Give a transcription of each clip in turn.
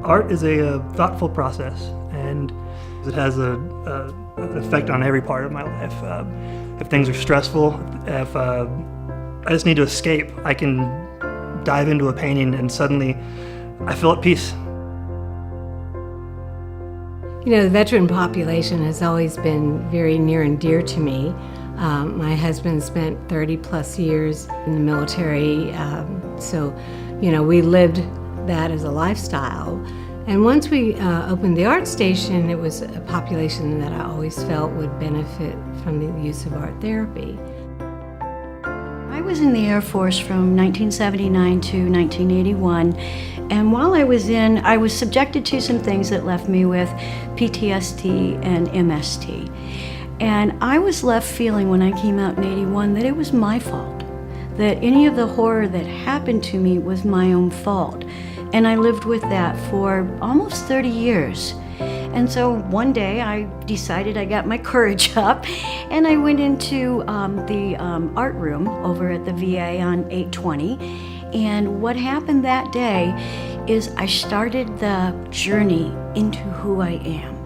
Art is a thoughtful process, and it has an effect on every part of my life. If things are stressful, if I just need to escape, I can dive into a painting and suddenly I feel at peace. You know, the veteran population has always been very near and dear to me. My husband spent 30 plus years in the military, so, you know, we lived that as a lifestyle. And once we opened the art station, it was a population that I always felt would benefit from the use of art therapy. I was in the Air Force from 1979 to 1981, and while I was in, I was subjected to some things that left me with PTSD and MST. And I was left feeling when I came out in 81 that it was my fault, that any of the horror that happened to me was my own fault. And I lived with that for almost 30 years. And so one day I decided, I got my courage up, and I went into the art room over at the VA on 820. And what happened that day is I started the journey into who I am.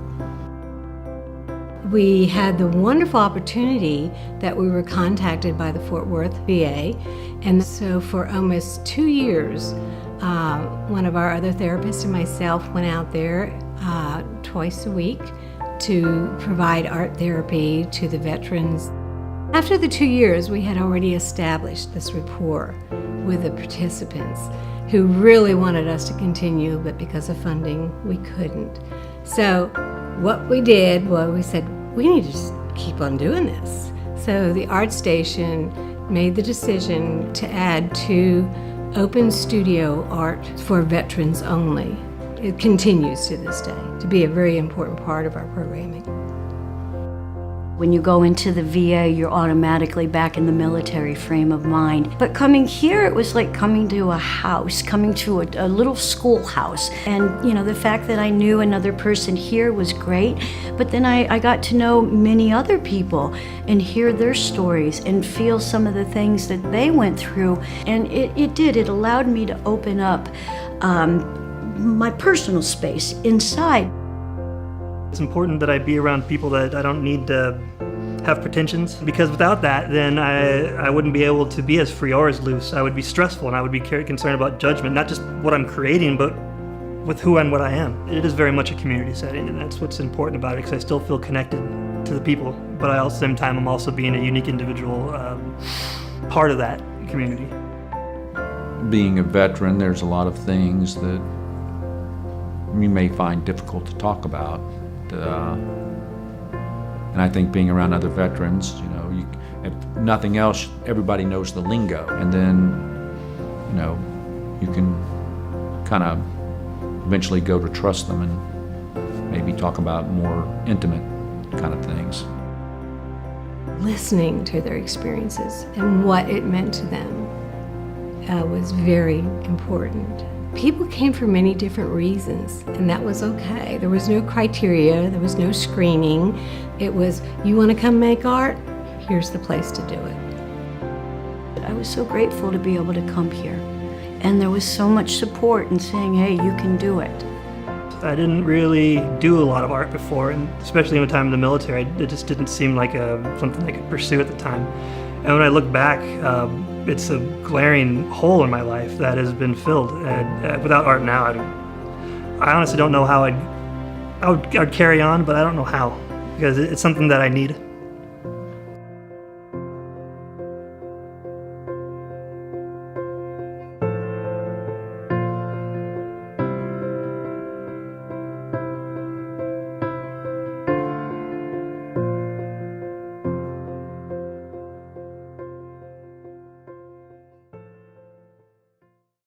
We had the wonderful opportunity that we were contacted by the Fort Worth VA, and so for almost 2 years, one of our other therapists and myself went out there twice a week to provide art therapy to the veterans. After the 2 years, we had already established this rapport with the participants who really wanted us to continue, but because of funding, we couldn't. So what we did was we said, we need to just keep on doing this. So the art station made the decision to add 2 open studio art for veterans only. It continues to this day to be a very important part of our programming. When you go into the VA, you're automatically back in the military frame of mind. But coming here, it was like coming to a house, coming to a little schoolhouse. And, you know, the fact that I knew another person here was great. But then I got to know many other people and hear their stories and feel some of the things that they went through. And it allowed me to open up my personal space inside. It's important that I be around people that I don't need to have pretensions, because without that, then I wouldn't be able to be as free or as loose. I would be stressful, and I would be concerned about judgment, not just what I'm creating, but with who and what I am. It is very much a community setting, and that's what's important about it, because I still feel connected to the people, but at the same time, I'm also being a unique individual part of that community. Being a veteran, there's a lot of things that you may find difficult to talk about. And I think being around other veterans, you know, if nothing else, everybody knows the lingo, and then, you know, you can kind of eventually go to trust them and maybe talk about more intimate kind of things. Listening to their experiences and what it meant to them was very important. People came for many different reasons, and that was okay. There was no criteria, there was no screening. It was, you want to come make art? Here's the place to do it. I was so grateful to be able to come here. And there was so much support in saying, hey, you can do it. I didn't really do a lot of art before, and especially in the time in the military, it just didn't seem like something I could pursue at the time. And when I look back, it's a glaring hole in my life that has been filled. And without art now, I honestly don't know how I'd carry on, but I don't know how, because it's something that I need.